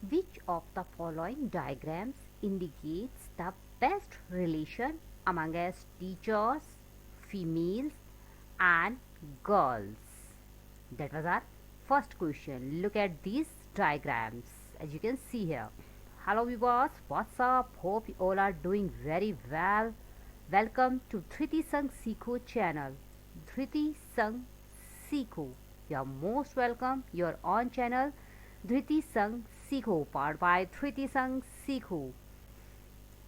Which of the following diagrams indicates the best relation among us teachers, females and girls? That was our first question. Look at these diagrams as you can see here. Hello viewers, what's up? Hope you all are doing very well. Welcome to Dhriti Sang Sikho channel. Dhriti Sang Sikho. You are most welcome. Your on channel Dhriti Sang Sikho, powered by Dhriti Sang Sikho.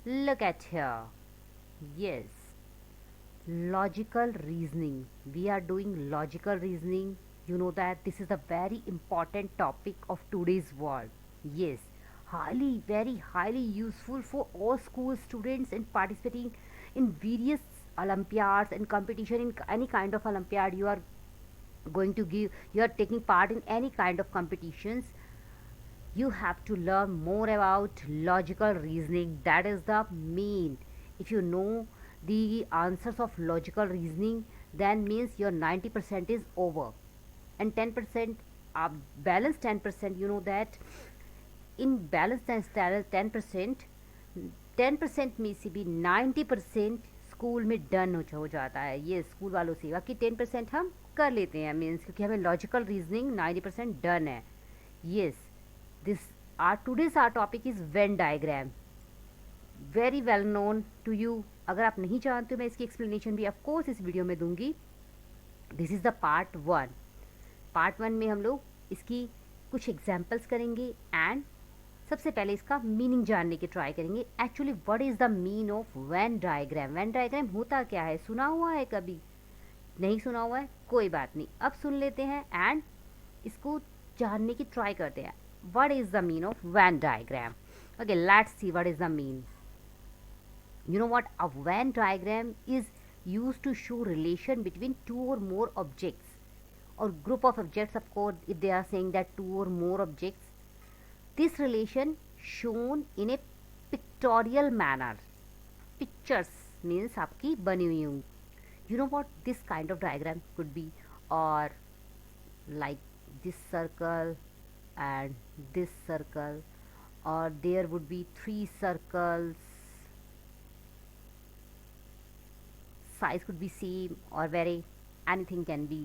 Look at here. Yes, logical reasoning. We are doing logical reasoning. You know that this is a very important topic of today's world. Yes, highly, very highly useful for all school students and participating in various olympiads and competition in any kind of olympiad you are going to give, you are taking part in any kind of competitions. You have to learn more about logical reasoning. That is the main. If you know the answers of logical reasoning, then means your 90% is over, and 10% balance 10%. You know that in balance 10%, 10% में से भी 90% school में done हो जाता है। ये school वालों से बाकी 10% हम कर लेते हैं मीन्स, क्योंकि हमें लॉजिकल रीजनिंग 90% डन है। Yes, this our today's our topic is Venn diagram, very well known to you. अगर आप नहीं जानते हो मैं इसकी एक्सप्लेनेशन भी ऑफ कोर्स इस वीडियो में दूंगी। This is the part one. Part one में हम लोग इसकी कुछ एग्जाम्पल्स करेंगे एंड सबसे पहले इसका मीनिंग जानने की ट्राई करेंगे। Actually what is the mean of Venn diagram? Venn diagram होता क्या है? सुना हुआ है कभी? नहीं सुना हुआ है? कोई बात नहीं, अब सुन लेते हैं एंड इसको जानने की ट्राई करते हैं। What is the mean of Venn diagram? Okay, let's see what is the mean. You know what? A Venn diagram is used to show relation between two or more objects or group of objects. Of course, if they are saying that two or more objects, this relation shown in a pictorial manner. Pictures means आपकी बनी हुई होंगी. You know what this kind of diagram could be, or like this circle and this circle, or there would be three circles, size could be same or vary, anything can be,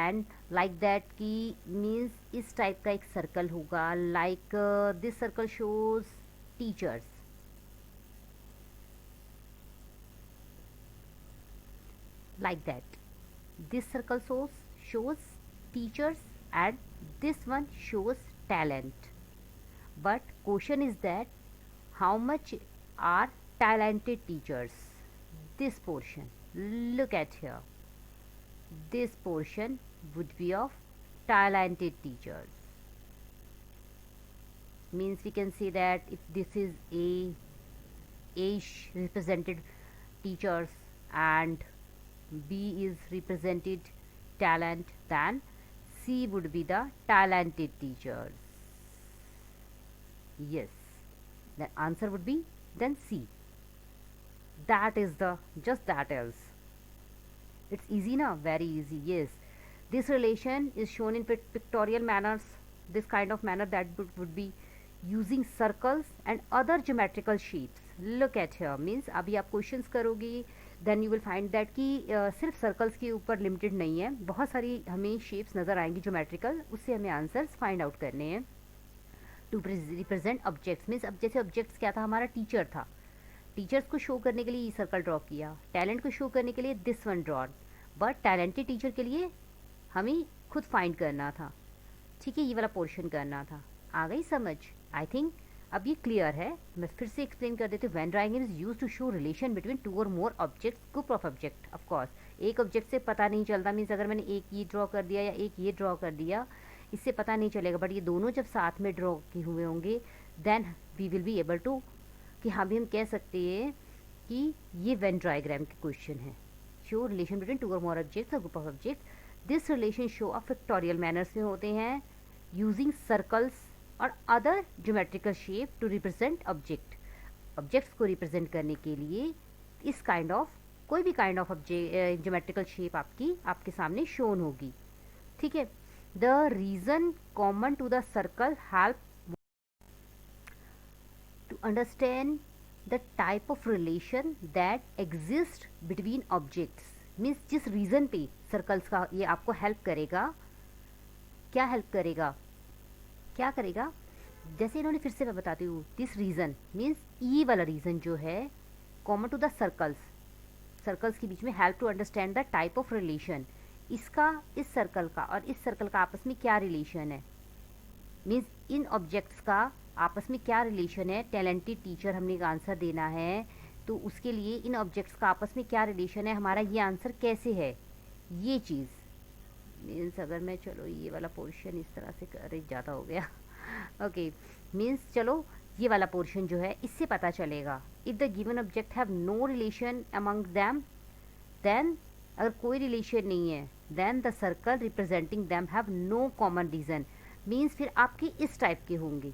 and like that की means इस type का एक circle होगा, like this circle shows teachers, like that this circle shows teachers and this one shows talent. But question is that how much are talented teachers? This portion, look at here, this portion would be of talented teachers. Means we can say that if this is A represented teachers and B is represented talent, then C would be the talented teachers. Yes, the answer would be then C. That is the just that else. It's easy now, very easy. Yes, this relation is shown in pictorial manners. This kind of manner that would be using circles and other geometrical shapes. Look at here means अभी आप questions करोगे then you will find that कि सिर्फ circles के ऊपर limited नहीं है, बहुत सारी हमें शेप्स नज़र आएंगी जोमेट्रिकल, उससे हमें आंसर्स फाइंड आउट करने हैं। टू रिप्रेजेंट ऑब्जेक्ट्स मीन्स अब जैसे ऑब्जेक्ट्स क्या था, हमारा टीचर था, टीचर्स को शो करने के लिए ये सर्कल ड्रॉ किया, टैलेंट को शो करने के लिए this one drawn, but talented teacher के लिए हमें खुद फाइंड करना था। ठीक है, ये वाला पोर्शन करना था। आ गई समझ? आई थिंक अब ये क्लियर है। मैं फिर से एक्सप्लेन कर देती हूँ। Venn diagram is use to show relation between two और more objects, group of object. Of course एक ऑब्जेक्ट से पता नहीं चलता, मीन्स अगर मैंने एक ये ड्रॉ कर दिया या एक ये ड्रॉ कर दिया, इससे पता नहीं चलेगा, बट ये दोनों जब साथ में ड्रॉ किए हुए होंगे then we will be able to कि हाँ भी हम कह सकते हैं कि ये वेन डायग्राम के क्वेश्चन है। शो रिलेशन बिटवीन टू और मोर ऑब्जेक्ट्स और group of object. This relation show of pictorial manners में होते हैं यूजिंग सर्कल्स और other geometrical shape to represent object. Objects को रिप्रेजेंट करने के लिए इस काइंड ऑफ कोई भी काइंड ऑफ ज्योमेट्रिकल शेप आपके सामने शोन होगी। ठीक है, the reason common to the circle help to understand the type of relation that exist between objects, means जिस रीज़न पे सर्कल्स का ये आपको हेल्प करेगा, क्या हेल्प करेगा, क्या करेगा, जैसे इन्होंने फिर से मैं बताती हूँ, दिस रीज़न मीन्स ई वाला रीज़न जो है common to the circles, circles के बीच में help to understand the type of relation, इसका इस सर्कल का और इस सर्कल का आपस में क्या रिलेशन है, मीन्स इन ऑब्जेक्ट्स का आपस में क्या रिलेशन है, टैलेंटेड टीचर हमने एक आंसर देना है तो उसके लिए इन ऑब्जेक्ट्स का आपस में क्या रिलेशन है, हमारा ये आंसर कैसे है, ये चीज़ मीन्स अगर मैं चलो ये वाला पोर्शन इस तरह से कर ज़्यादा हो गया ओके मीन्स चलो ये वाला पोर्शन जो है इससे पता चलेगा, if the given object have no relation among them, then अगर कोई रिलेशन नहीं है, then the circle representing them have no common reason, means फिर आपके इस टाइप के होंगे,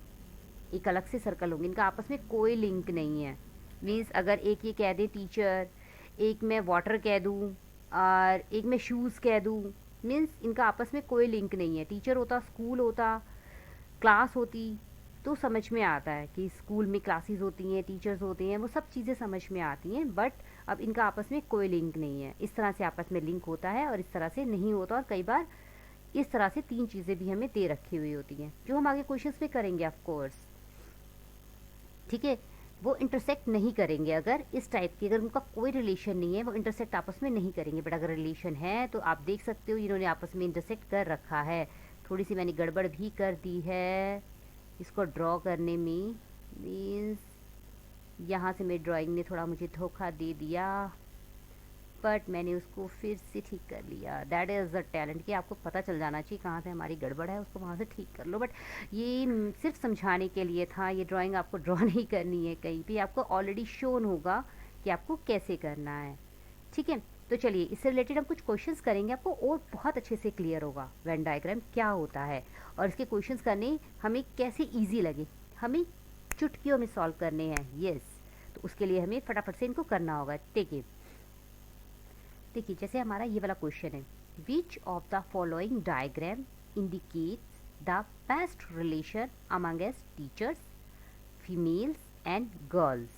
एक अलग से सर्कल होंगे, इनका आपस में कोई लिंक नहीं है, मीन्स अगर एक ये कह दे टीचर, एक मैं वाटर कह दूँ और एक मैं शूज़ कह दूँ, मीन्स इनका आपस में कोई लिंक नहीं है, टीचर होता, स्कूल होता, क्लास होती तो समझ में आता है कि स्कूल में क्लासेस होती हैं, टीचर्स होते हैं, वो सब चीज़ें समझ में आती हैं, बट अब इनका आपस में कोई लिंक नहीं है, इस तरह से आपस में लिंक होता है और इस तरह से नहीं होता, और कई बार इस तरह से तीन चीज़ें भी हमें दे रखी हुई होती हैं जो हम आगे क्वेश्चंस में करेंगे ऑफ कोर्स, ठीक है, वो इंटरसेक्ट नहीं करेंगे, अगर इस टाइप की अगर उनका कोई रिलेशन नहीं है वो इंटरसेक्ट आपस में नहीं करेंगे, बट अगर रिलेशन है तो आप देख सकते हो इन्होंने आपस में इंटरसेक्ट कर रखा है, थोड़ी सी मैंने गड़बड़ भी कर दी है इसको ड्रॉ करने में, मीन्स यहाँ से मेरी ड्राइंग ने थोड़ा मुझे धोखा दे दिया, बट मैंने उसको फिर से ठीक कर लिया, दैट इज़ द टैलेंट कि आपको पता चल जाना चाहिए कहाँ से हमारी गड़बड़ है, उसको वहाँ से ठीक कर लो, बट ये सिर्फ समझाने के लिए था, ये ड्राइंग आपको ड्रॉ नहीं करनी है कहीं भी, आपको ऑलरेडी शोन होगा कि आपको कैसे करना है, ठीक है। तो चलिए इससे रिलेटेड हम कुछ क्वेश्चंस करेंगे, आपको और बहुत अच्छे से क्लियर होगा वेन डायग्राम क्या होता है और इसके क्वेश्चंस करने हमें कैसे ईजी लगे, हमें चुटकियों में सॉल्व करने हैं, यस, तो उसके लिए हमें फटाफट से इनको करना होगा, देखिए देखिए जैसे हमारा ये वाला क्वेश्चन है, which of the following diagram indicates the best relation among S teachers, females and girls,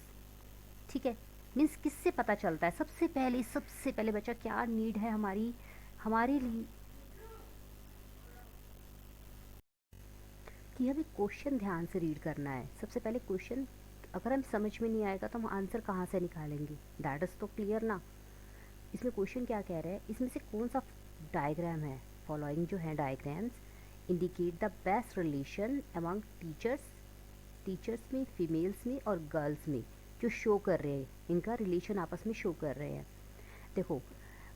ठीक है, मीन्स किससे पता चलता है, सबसे पहले बच्चा क्या नीड है हमारी, हमारे लिए कि हमें क्वेश्चन ध्यान से रीड करना है, सबसे पहले क्वेश्चन अगर हम समझ में नहीं आएगा तो हम आंसर कहाँ से निकालेंगे, दैट इज़ तो क्लियर ना, इसमें क्वेश्चन क्या कह रहा है, इसमें से कौन सा डायग्राम है, फॉलोइंग जो है diagrams indicate the best relation among teachers, teachers में, फीमेल्स में और गर्ल्स में, जो शो कर रहे हैं, इनका रिलेशन आपस में शो कर रहे हैं, देखो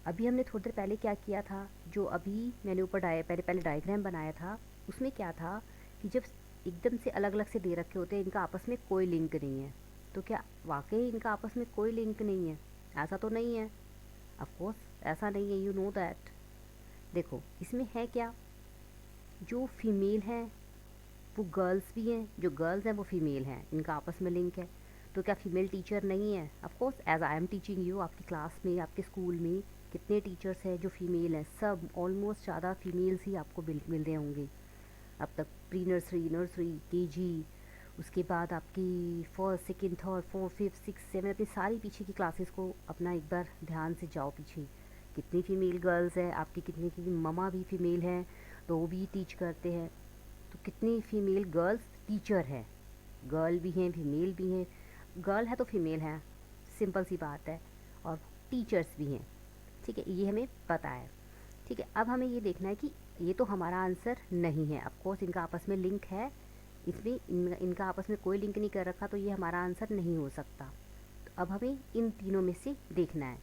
अभी हमने थोड़ी देर पहले क्या किया था, जो अभी मैंने ऊपर पहले डायग्राम बनाया था, उसमें क्या था कि जब एकदम से अलग अलग से दे रखे होते हैं, इनका आपस में कोई लिंक नहीं है, तो क्या वाकई इनका आपस में कोई लिंक नहीं है, ऐसा तो नहीं है, ऑफ कोर्स ऐसा नहीं है, यू नो दैट, देखो इसमें है क्या, जो फीमेल हैं वो गर्ल्स भी हैं, जो गर्ल्स हैं वो फीमेल हैं, इनका आपस में लिंक है, तो क्या फीमेल टीचर नहीं है, of course as I am teaching you, आपकी क्लास में आपके स्कूल में कितने टीचर्स हैं जो फीमेल हैं, सब ऑलमोस्ट ज़्यादा फीमेल्स ही आपको मिल रहे होंगे, अब तक प्री नर्सरी, नर्सरी, केजी, उसके बाद आपकी first, second, third, fourth, fifth, six, seven, अपनी सारी पीछे की क्लासेस को अपना एक बार ध्यान से जाओ पीछे, कितनी फ़ीमेल गर्ल्स हैं आपकी, कितने की ममा भी फीमेल हैं तो वो भी टीच करते हैं, तो कितनी फ़ीमेल गर्ल्स टीचर हैं, गर्ल भी हैं फीमेल भी हैं, गर्ल है तो फीमेल हैं, सिंपल सी बात है, और टीचर्स भी हैं, ठीक है, ये हमें पता है, ठीक है, अब हमें ये देखना है कि ये तो हमारा आंसर नहीं है, ऑफ कोर्स इनका आपस में लिंक है, इसमें इनका आपस में कोई लिंक नहीं कर रखा तो ये हमारा आंसर नहीं हो सकता, तो अब हमें इन तीनों में से देखना है,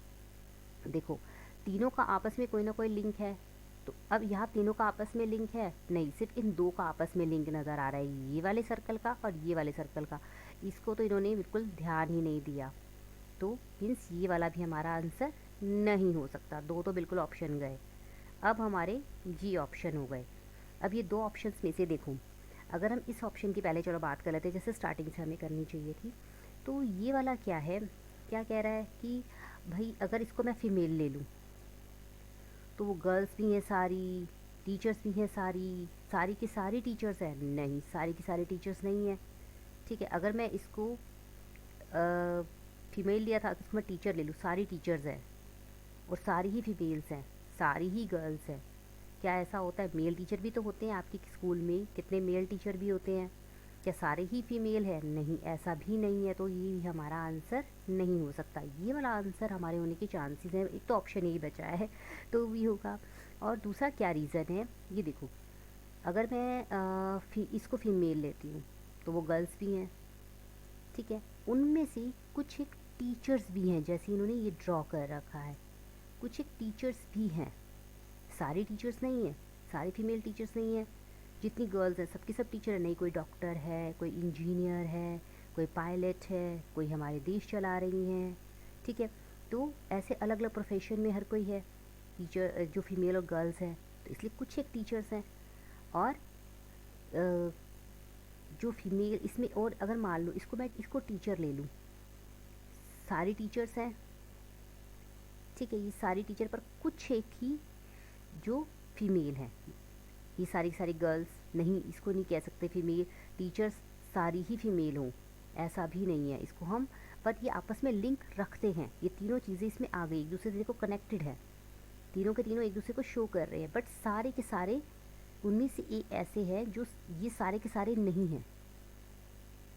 देखो तीनों का आपस में कोई ना कोई लिंक है, तो अब यहाँ तीनों का आपस में लिंक है नहीं, सिर्फ इन दो का आपस में लिंक नज़र आ रहा है, ये वाले सर्कल का और ये वाले सर्कल का, इसको तो इन्होंने बिल्कुल ध्यान ही नहीं दिया, तो मीन्स ये वाला भी हमारा आंसर नहीं हो सकता, दो तो बिल्कुल ऑप्शन गए, अब हमारे जी ऑप्शन हो गए, अब ये दो ऑप्शंस में से देखो, अगर हम इस ऑप्शन की पहले चलो बात कर लेते हैं, जैसे स्टार्टिंग से हमें करनी चाहिए थी, तो ये वाला क्या है, क्या कह रहा है कि भाई अगर इसको मैं फ़ीमेल ले लूँ तो वो गर्ल्स भी हैं सारी, टीचर्स भी हैं सारी, सारी की सारी टीचर्स हैं, नहीं सारी की सारी टीचर्स नहीं है, ठीक है, अगर मैं इसको फीमेल लिया था, तो इसको मैं टीचर ले लूँ, सारी टीचर्स हैं और सारी ही फीमेल्स हैं, सारी ही गर्ल्स हैं। क्या ऐसा होता है? मेल टीचर भी तो होते हैं आपके स्कूल में, कितने मेल टीचर भी होते हैं। क्या सारे ही फीमेल हैं? नहीं, ऐसा भी नहीं है। तो ये भी हमारा आंसर नहीं हो सकता। ये वाला आंसर हमारे होने के चांसेस हैं। एक तो ऑप्शन यही बचा है, तो भी होगा। और दूसरा क्या रीज़न है, ये देखो, अगर मैं इसको फीमेल लेती हूँ तो वो गर्ल्स भी हैं, ठीक है। उनमें से कुछ एक टीचर्स भी हैं, जैसे इन्होंने ये ड्रॉ कर रखा है, कुछ एक टीचर्स भी हैं। सारी टीचर्स नहीं है, सारी फीमेल टीचर्स नहीं है। जितनी गर्ल्स हैं सबकी सब टीचर है नहीं, कोई डॉक्टर है, कोई इंजीनियर है, कोई पायलट है, कोई हमारे देश चला रही हैं, ठीक है। तो ऐसे अलग अलग प्रोफेशन में हर कोई है टीचर, जो फीमेल और गर्ल्स हैं, तो इसलिए कुछ एक टीचर्स हैं। और अ, जो फीमेल इसमें, और अगर मान लो इसको मैं इसको टीचर ले लूँ, सारी टीचर्स हैं, ठीक है, ये सारी टीचर पर कुछ एक ही जो फीमेल हैं, ये सारी की सारी गर्ल्स नहीं, इसको नहीं कह सकते फीमेल टीचर्स सारी ही फीमेल हों, ऐसा भी नहीं है इसको हम। बट ये आपस में लिंक रखते हैं, ये तीनों चीज़ें इसमें आ गई, एक दूसरे से देखो कनेक्टेड है, तीनों के तीनों एक दूसरे को शो कर रहे हैं। बट सारे के सारे उनमें से एक ऐसे हैं जो ये सारे के सारे नहीं हैं।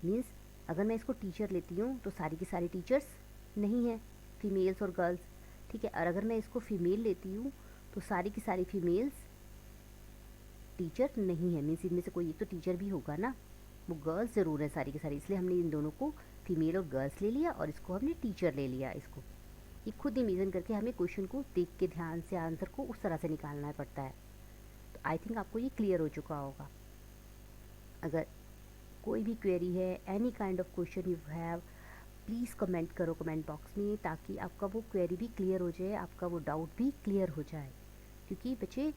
मीन्स अगर मैं इसको टीचर लेती हूँ तो सारी की सारी टीचर्स नहीं हैं, फीमेल्स और गर्ल्स, ठीक है। और अगर मैं इसको फीमेल लेती हूँ तो सारी की सारी फीमेल्स टीचर नहीं है। मीन्स इनमें से कोई एक तो टीचर भी होगा ना, वो गर्ल्स ज़रूर है सारी की सारी, इसलिए हमने इन दोनों को फीमेल और गर्ल्स ले लिया और इसको हमने टीचर ले लिया। इसको ये खुद इमेजिन करके हमें क्वेश्चन को देख के ध्यान से आंसर को उस तरह से निकालना पड़ता है। तो आई थिंक आपको ये क्लियर हो चुका होगा। अगर कोई भी क्वेरी है, any kind of question you have, please comment करो कमेंट बॉक्स में, ताकि आपका वो क्वेरी भी क्लियर हो जाए, आपका वो डाउट भी क्लियर हो जाए। क्योंकि बच्चे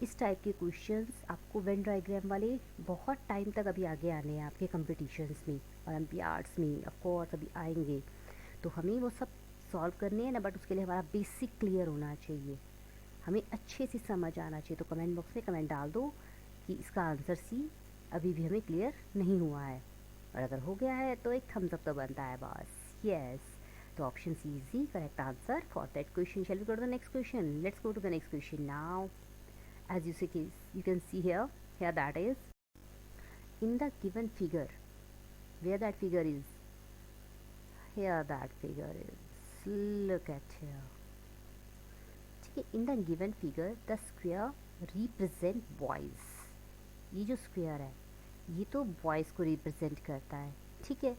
इस टाइप के क्वेश्चंस आपको वेन डायग्राम वाले बहुत टाइम तक अभी आगे आने हैं आपके कंपटीशंस में, ओलंपियाड्स में ऑफ कोर्स अभी आएंगे। तो हमें वो सब सॉल्व करने हैं ना, बट उसके लिए हमारा बेसिक क्लियर होना चाहिए, हमें अच्छे से समझ आना चाहिए। तो कमेंट बॉक्स में कमेंट डाल दो कि इसका आंसर सी अभी भी हमें क्लियर नहीं हुआ है, और अगर हो गया है तो एक थम्स अप तो बनता है बस। यस, तो option C is the correct answer for that question. Shall we go to the next question? Let's go to the next question now. As you can see here that is in the given figure, where that figure is, here that figure is, look at here, ठीक है। in the given figure the square represent boys, ये जो square है ये तो boys को represent करता है, ठीक है।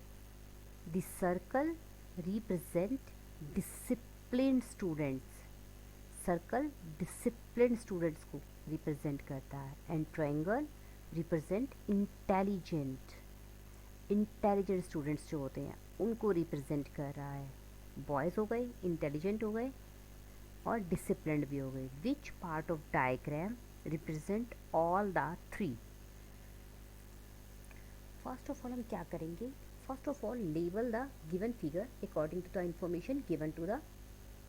The circle represent discipline students, circle discipline students को रिप्रेजेंट करता है। And triangle represent intelligent, intelligent students जो होते हैं उनको रिप्रेजेंट कर रहा है। बॉयज़ हो गए, इंटेलिजेंट हो गए और डिसिप्लिन भी हो गए। Which part of diagram represent all the three? First of all हम क्या करेंगे, first of all label the given figure according to the information given to the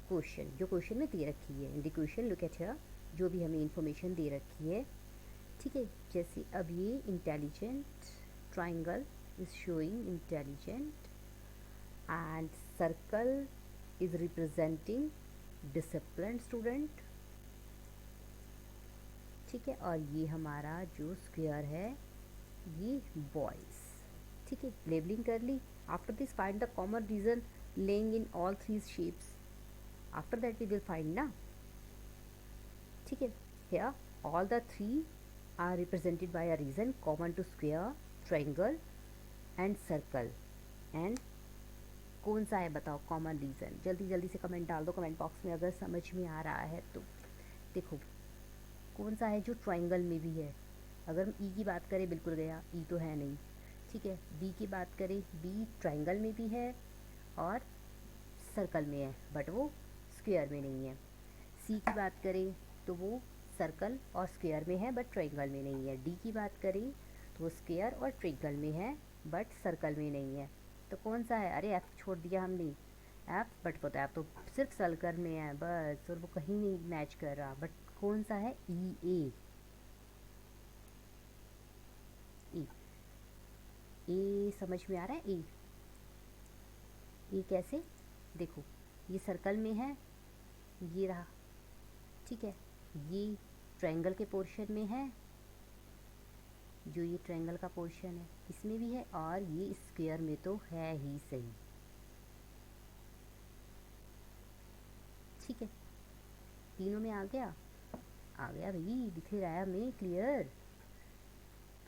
question, जो क्वेश्चन में दे रखी है। In the question look at here, जो भी हमें इंफॉर्मेशन दे रखी है, ठीक है। जैसे अब ये intelligent, triangle is showing intelligent and circle is representing discipline student, ठीक है। और ये हमारा जो स्क्वायर है ये बॉयज़, ठीक है। लेबलिंग कर ली। After this find the common region lying in all three shapes, after that we will find ना, ठीक है। Here all the three are represented by a region common to square, triangle and circle. And कौन सा है बताओ common reason? जल्दी जल्दी से कमेंट डाल दो कमेंट बॉक्स में अगर समझ में आ रहा है तो। देखो कौन सा है जो ट्रायंगल में भी है। अगर हम ई की बात करें बिल्कुल गया, ई तो है नहीं, ठीक है। बी की बात करें, बी ट्रायंगल में भी है और सर्कल में है, बट वो स्क्वायर में नहीं है। सी की बात करें तो वो सर्कल और स्क्वायर में है बट ट्रायंगल में नहीं है। डी की बात करें तो वो स्क्वायर और ट्रायंगल में है बट सर्कल में नहीं है। तो कौन सा है? अरे एफ छोड़ दिया हमने, एफ, बट पता है एफ तो सिर्फ सर्कल में है बस, और वो कहीं नहीं मैच कर रहा। बट कौन सा है? ई, ए, ई। ए समझ में आ रहा है? ए कैसे? देखो, ये सर्कल में है, ये रहा, ठीक है। ये ट्रायंगल के पोर्शन में है, जो ये ट्रायंगल का पोर्शन है इसमें भी है, और ये स्क्वायर में तो है ही सही, ठीक है। तीनों में आ गया भाई, दिख रहा है हमें क्लियर।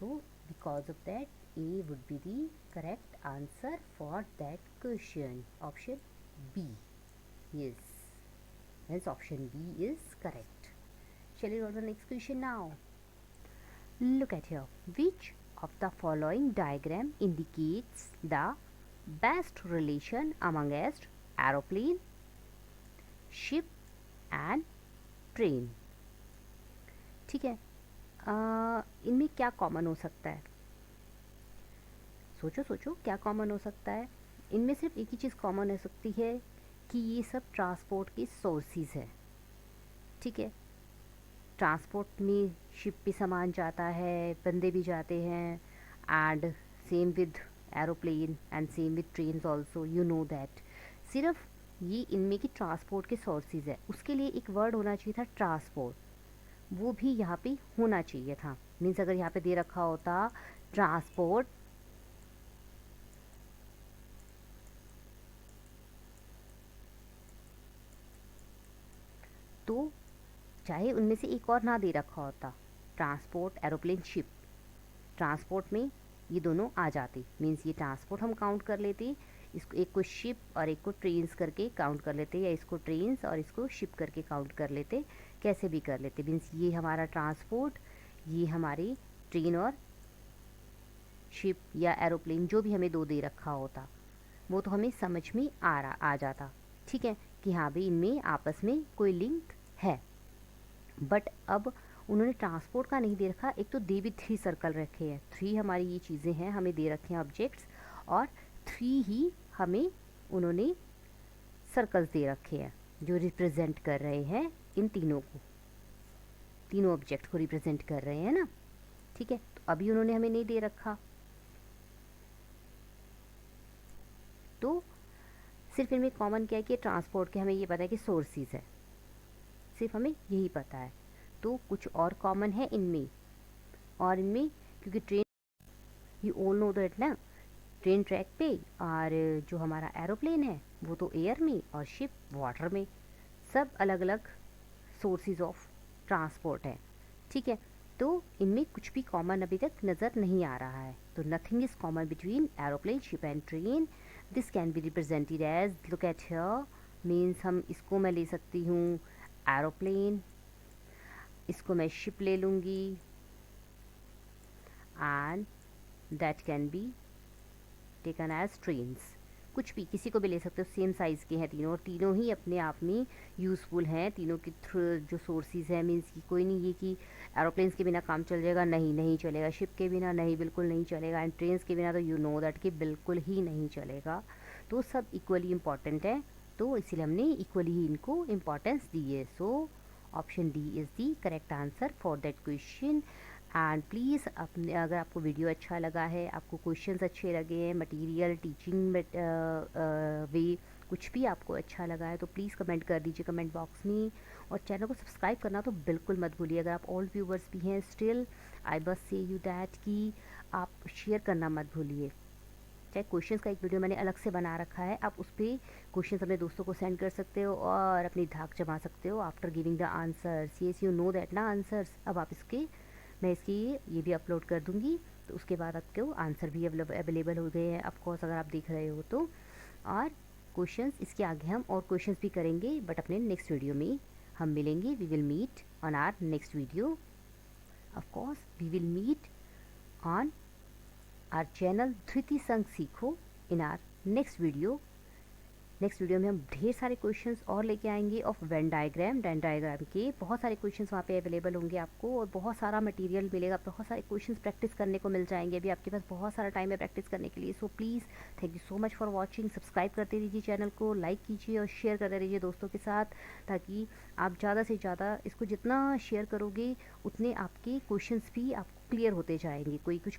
तो because of that A would be the correct answer for that question, option B. Yes, hence option B is correct. Shall we go to the next question now? Look at here. Which of the following diagram indicates the best relation amongst aeroplane, ship and train? ठीक है, इनमें क्या common हो सकता है? सोचो सोचो, क्या कॉमन हो सकता है? इनमें सिर्फ एक ही चीज़ कॉमन हो सकती है कि ये सब ट्रांसपोर्ट के सोर्सेज है, ठीक है। ट्रांसपोर्ट में शिप पे सामान जाता है, बंदे भी जाते हैं, and same with aeroplane and same with trains also, you know that. सिर्फ ये इनमें की ट्रांसपोर्ट के सोर्सेज है, उसके लिए एक वर्ड होना चाहिए था ट्रांसपोर्ट, वो भी यहाँ पे होना चाहिए था। मीन्स अगर यहाँ पे दे रखा होता ट्रांसपोर्ट, तो चाहे उनमें से एक और ना दे रखा होता, ट्रांसपोर्ट, एरोप्लेन, शिप, ट्रांसपोर्ट में ये दोनों आ जाते, मीन्स ये ट्रांसपोर्ट हम काउंट कर लेते, इसको एक को शिप और एक को ट्रेन्स करके काउंट कर लेते, या इसको ट्रेन्स और इसको शिप करके काउंट कर लेते, कैसे भी कर लेते। मीन्स ये हमारा ट्रांसपोर्ट, ये हमारी ट्रेन और शिप या एरोप्लेन, जो भी हमें दो दे रखा होता वो तो हमें समझ में आ जाता, ठीक है, कि हाँ भाई इनमें आपस में कोई लिंक है। बट अब उन्होंने ट्रांसपोर्ट का नहीं दे रखा, एक तो दे भी 3 सर्कल रखे हैं, 3 हमारी ये चीज़ें हैं हमें दे रखे हैं ऑब्जेक्ट्स, और 3 ही हमें उन्होंने सर्कल्स दे रखे हैं जो रिप्रेजेंट कर रहे हैं इन तीनों को, तीनों ऑब्जेक्ट को रिप्रेजेंट कर रहे हैं ना, ठीक है। तो अभी उन्होंने हमें नहीं दे रखा, तो सिर्फ इनमें कॉमन क्या है कि ट्रांसपोर्ट के हमें ये पता है कि सोर्सेज है, सिर्फ हमें यही पता है। तो कुछ और कॉमन है इनमें, और इनमें क्योंकि train, you all know that ना, ट्रेन ट्रैक पे, और जो हमारा एरोप्लेन है वो तो एयर में, और शिप वाटर में, सब अलग अलग सोर्सेज ऑफ ट्रांसपोर्ट है, ठीक है। तो इनमें कुछ भी कॉमन अभी तक नज़र नहीं आ रहा है, तो nothing is common between aeroplane, ship and train. This can be represented as, look at here, means हम इसको मैं ले सकती हूँ एरोप्लेन, इसको मैं शिप ले लूँगी, and that can be taken as trains, कुछ भी किसी को भी ले सकते हो, सेम साइज़ के हैं तीनों, और तीनों ही अपने आप में यूज़फुल हैं, तीनों की जो सोर्सेज हैं, मीन्स कि कोई नहीं ये कि एरोप्लेन्स के बिना काम चल जाएगा, नहीं चलेगा, शिप के बिना नहीं, बिल्कुल नहीं चलेगा, एंड ट्रेन्स के बिना तो यू नो दैट कि बिल्कुल ही नहीं चलेगा। तो सब इक्वली इम्पॉर्टेंट है, तो इसीलिए हमने इक्वली ही इनको इम्पॉर्टेंस दी है। So option D is the correct answer for that question. And please अपने, अगर आपको वीडियो अच्छा लगा है, आपको क्वेश्चंस अच्छे लगे हैं, मटेरियल, टीचिंग वे, कुछ भी आपको अच्छा लगा है तो प्लीज़ कमेंट कर दीजिए कमेंट बॉक्स में, और चैनल को सब्सक्राइब करना तो बिल्कुल मत भूलिए। अगर आप ओल्ड व्यूवर्स भी हैं स्टिल, आई बस से यू दैट कि आप शेयर करना मत भूलिए। चाहे क्वेश्चंस का एक वीडियो मैंने अलग से बना रखा है, आप उस पर क्वेश्चंस अपने दोस्तों को सेंड कर सकते हो और अपनी धाक जमा सकते हो after giving the answers. Yes you know that ना आंसर्स। अब आप इसके, मैं इसकी ये भी अपलोड कर दूँगी, तो उसके बाद आपको आंसर भी अवेलेबल हो गए हैं ऑफकोर्स, अगर आप देख रहे हो तो। और क्वेश्चंस इसके आगे हम और क्वेश्चंस भी करेंगे, बट अपने नेक्स्ट वीडियो में हम मिलेंगे। We will meet on our next video, of course we will meet on our channel Dhriti Sang Seekho in our next video. Next video में हम ढेर सारे क्वेश्चंस और लेके आएंगे ऑफ वेन डायग्राम के बहुत सारे क्वेश्चंस वहाँ पे अवेलेबल होंगे आपको, और बहुत सारा मटेरियल मिलेगा, बहुत सारे क्वेश्चंस प्रैक्टिस करने को मिल जाएंगे। अभी आपके पास बहुत सारा टाइम है प्रैक्टिस करने के लिए। So please thank you so much for watching. Subscribe करते रहिए चैनल को, लाइक कीजिए और शेयर करते रहिए दोस्तों के साथ, ताकि आप ज़्यादा से ज़्यादा इसको जितना शेयर करोगे उतने आपके क्वेश्चंस भी आपको क्लियर होते जाएंगे, कोई कुछ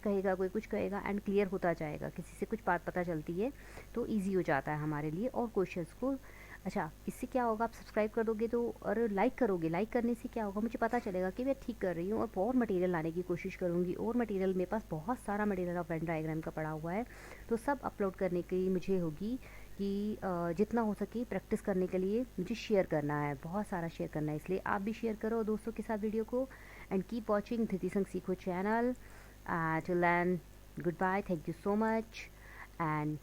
कहेगा एंड क्लियर होता जाएगा, किसी से कुछ बात पता चलती है तो ईजी हो जाता है हमारे लिए और क्वेश्चंस को। अच्छा, इससे क्या होगा, आप सब्सक्राइब कर दोगे तो और लाइक करोगे, लाइक करने से क्या होगा, मुझे पता चलेगा कि मैं ठीक कर रही हूँ और मटेरियल लाने की कोशिश करूँगी। और मटेरियल मेरे पास बहुत सारा मटेरियल ऑफ वेन डायग्राम का पड़ा हुआ है, तो सब अपलोड करने की मुझे होगी कि जितना हो सके प्रैक्टिस करने के लिए मुझे शेयर करना है, बहुत सारा शेयर करना है, इसलिए आप भी शेयर करो दोस्तों के साथ वीडियो को। And keep watching Dhriti Sang Seekho channel. Till then, goodbye, thank you so much and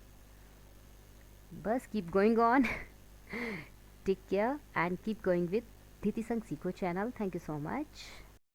बस keep going on. Take care and keep going with Dhriti Sang Seekho channel. Thank you so much.